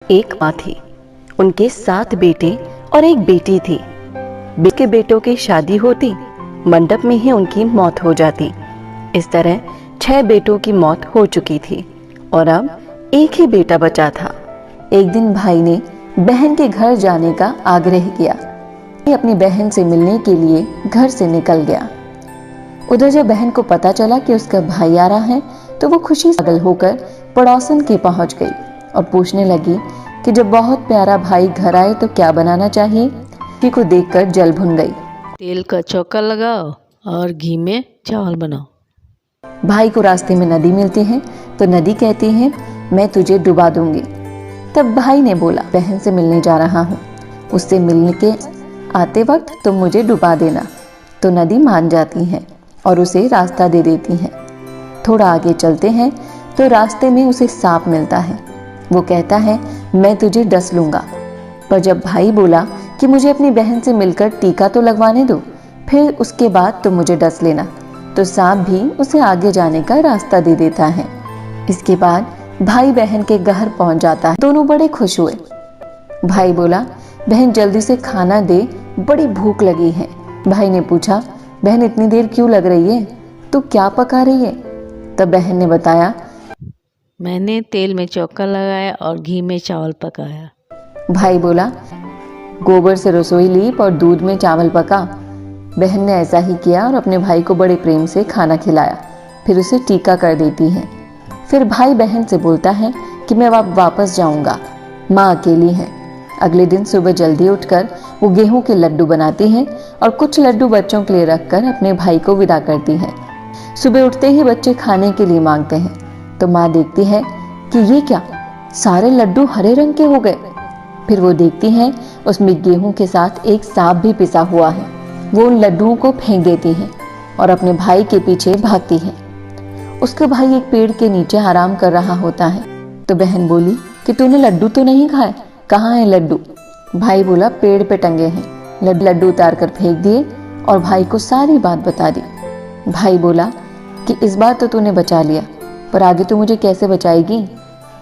एक माँ थी, उनके 7 बेटे और एक बेटी थी। के बेटों की शादी होती, मंडप में ही उनकी मौत हो जाती। इस तरह 6 बेटों की मौत हो चुकी थी और अब एक ही बेटा बचा था। एक दिन भाई ने बहन के घर जाने का आग्रह किया। अपनी बहन से मिलने के लिए घर से निकल गया। उधर जब बहन को पता चला कि उसका भाई आ रहा है तो वो खुशी से पागल होकर पड़ोसन के पहुंच गई और पूछने लगी कि जब बहुत प्यारा भाई घर आए तो क्या बनाना चाहिए। किसी को देखकर जल भुन गई। तेल का चौका लगाओ और घी में चावल बनाओ। भाई को रास्ते में नदी मिलती है तो नदी कहती है मैं तुझे डुबा दूंगी। तब भाई ने बोला बहन से मिलने जा रहा हूँ, उससे मिलने के आते वक्त तुम मुझे डुबा देना। तो नदी मान जाती है और उसे रास्ता दे देती है। थोड़ा आगे चलते हैं तो रास्ते में उसे सांप मिलता है। वो कहता है मैं तुझे डस लूंगा। पर जब भाई बोला कि मुझे अपनी बहन से मिलकर टीका तो लगवाने दो, फिर उसके बाद तुम मुझे डस लेना, तो सांप भी उसे आगे जाने का रास्ता दे देता है। इसके बाद भाई बहन के घर पहुंच जाता है। दोनों बड़े खुश हुए। भाई बोला बहन जल्दी से खाना दे, बड़ी भूख लगी है। भाई ने पूछा बहन इतनी देर क्यों लग रही है, तू क्या पका रही है? तब बहन ने बताया मैंने तेल में चौका लगाया और घी में चावल पकाया। भाई बोला गोबर से रसोई लीप और दूध में चावल पका। बहन ने ऐसा ही किया और अपने भाई को बड़े प्रेम से खाना खिलाया, फिर उसे टीका कर देती है। फिर भाई बहन से बोलता है कि मैं वापस जाऊंगा, माँ अकेली है। अगले दिन सुबह जल्दी उठकर वो गेहूं के लड्डू बनाती है और कुछ लड्डू बच्चों के लिए रखकर अपने भाई को विदा करती है। सुबह उठते ही बच्चे खाने के लिए मांगते हैं तो माँ देखती है कि ये क्या, सारे लड्डू हरे रंग के हो गए। फिर वो देखती है उसमें गेहूं के साथ एक सांप भी पिसा हुआ है। वो उन लड्डुओं को फेंक देती है और अपने भाई के पीछे भागती है। उसका भाई एक पेड़ के नीचे आराम कर रहा होता है। तो बहन बोली कि तूने लड्डू तो नहीं खाए, कहाँ है लड्डू? भाई बोला पेड़ पे टंगे हैं। लड्डू उतार कर फेंक दिए और भाई को सारी बात बता दी। भाई बोला कि इस बार तो तूने बचा लिया, पर आगे तू मुझे कैसे बचाएगी?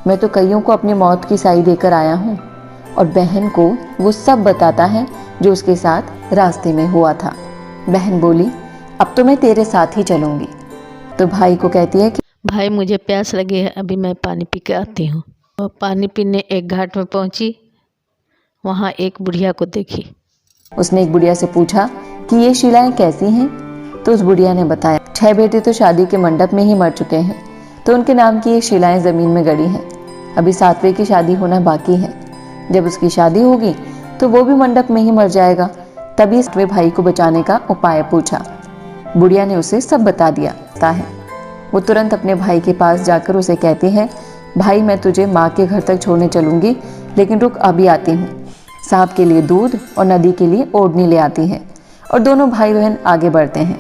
मैं तो कईयों को अपनी मौत की साई देकर आया हूँ। और बहन को वो सब बताता है जो उसके साथ रास्ते में हुआ था। बहन बोली अब तो मैं तेरे साथ ही चलूंगी। तो भाई को कहती है कि भाई मुझे प्यास लगी है, अभी मैं पानी पी के आती हूँ। और पानी पीने एक घाट में पहुँची, वहाँ एक बुढ़िया को देखी। उसने एक बुढ़िया से पूछा कि ये शिलाएं कैसी हैं? तो उस बुढ़िया ने बताया 6 बेटे तो शादी के मंडप में ही मर चुके हैं, तो उनके नाम की ये शिलाएं जमीन में गड़ी हैं। अभी 7वें की शादी होना बाकी है। जब उसकी शादी होगी तो वो भी मंडप में ही मर जाएगा। तभी 7वें भाई को बचाने का उपाय पूछा। बुढ़िया ने उसे सब बता दिया है। वो तुरंत अपने भाई के पास जाकर उसे कहती है भाई मैं तुझे माँ के घर तक छोड़ने चलूंगी, लेकिन रुक अभी आती हूँ। सांप के लिए दूध और नदी के लिए ओढ़नी ले आती है और दोनों भाई बहन आगे बढ़ते हैं।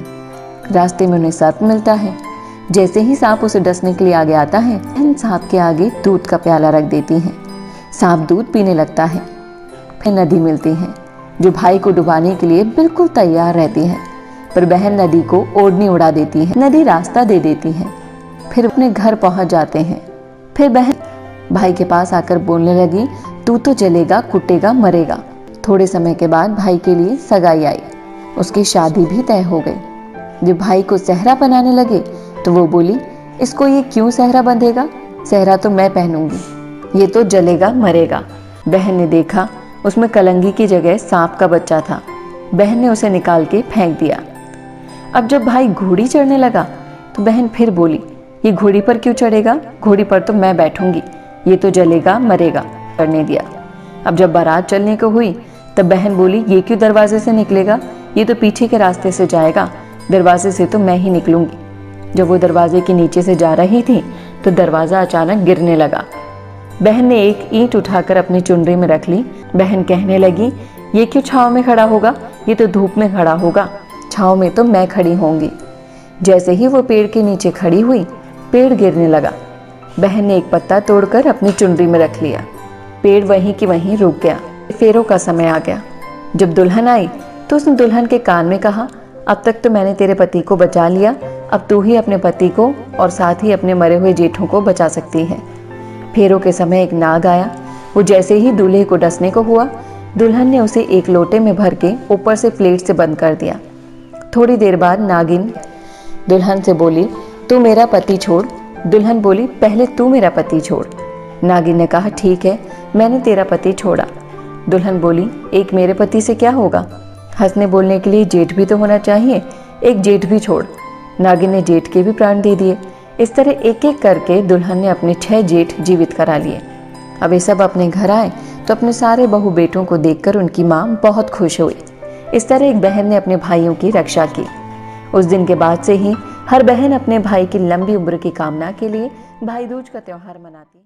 रास्ते में उन्हें सर्प मिलता है। जैसे ही सांप उसे डसने के लिए आगे आता है, बहन सांप के आगे दूध का प्याला रख देती है। सांप दूध पीने लगता है। फिर नदी मिलती है जो भाई को डुबाने के लिए बिल्कुल तैयार रहती है, पर बहन नदी को ओढ़नी उड़ा देती है। नदी रास्ता दे देती है। फिर अपने घर पहुंच जाते हैं। फिर बहन भाई के पास आकर बोलने लगी तू तो जलेगा, कुटेगा, मरेगा। थोड़े समय के बाद भाई के लिए सगाई आई। उसकी शादी भी तय हो गई। जब भाई को सेहरा बनाने लगे तो वो बोली इसको ये क्यों सेहरा बंधेगा, सेहरा तो मैं पहनूंगी, ये तो जलेगा मरेगा। बहन ने देखा उसमें कलंगी की जगह सांप का बच्चा था। बहन ने उसे निकाल के फेंक दिया। अब जब भाई घोड़ी चढ़ने लगा तो बहन फिर बोली ये घोड़ी पर क्यों चढ़ेगा, घोड़ी पर तो मैं बैठूंगी, ये तो जलेगा मरेगा। करने दिया। अब जब बारात चलने को हुई तब बहन बोली ये क्यों दरवाजे से निकलेगा, ये तो पीछे के रास्ते से जाएगा, दरवाजे से तो मैं ही निकलूंगी। जब वो दरवाजे के नीचे से जा रही थी तो दरवाजा अचानक गिरने लगा। बहन ने एक ईंट उठाकर अपनी चुनरी में रख ली। बहन कहने लगी ये क्यों छांव में खड़ा होगा, ये तो धूप में खड़ा होगा, छांव में तो मैं खड़ी होंगी। जैसे ही वो पेड़ के नीचे खड़ी हुई, पेड़ गिरने लगा। बहन ने एक पत्ता तोड़कर अपनी चुनरी में रख लिया। पेड़ वहीं की वहीं रुक गया। फेरों का समय आ गया। जब दुल्हन आई तो उसने दुल्हन के कान में कहा अब तक तो मैंने तेरे पति को बचा लिया, अब तू ही अपने पति को और साथ ही अपने मरे हुए जेठों को बचा सकती है। फेरों के समय एक नाग आया। वो जैसे ही दूल्हे को डसने को हुआ, दुल्हन ने उसे एक लोटे में भर के ऊपर से प्लेट से बंद कर दिया। थोड़ी देर बाद नागिन दुल्हन से बोली, तू मेरा पति छोड़। दुल्हन बोली, पहले तू मेरा पति छोड़। नागिन ने कहा, ठीक है, मैंने तेरा पति छोड़ा। दुल्हन बोली, एक मेरे पति से क्या होगा? हंसने बोलने के लिए जेठ भी तो होना चाहिए, एक जेठ भी छोड़। नागिन ने जेठ के भी प्राण दे दिए। इस तरह एक एक करके दुल्हन ने अपने 6 जेठ जीवित करा लिए। अब ये सब अपने घर आए तो अपने सारे बहू बेटों को देखकर उनकी माँ बहुत खुश हुई। इस तरह एक बहन ने अपने भाइयों की रक्षा की। उस दिन के बाद से ही हर बहन अपने भाई की लंबी उम्र की कामना के लिए भाई दूज का त्योहार मनाती है।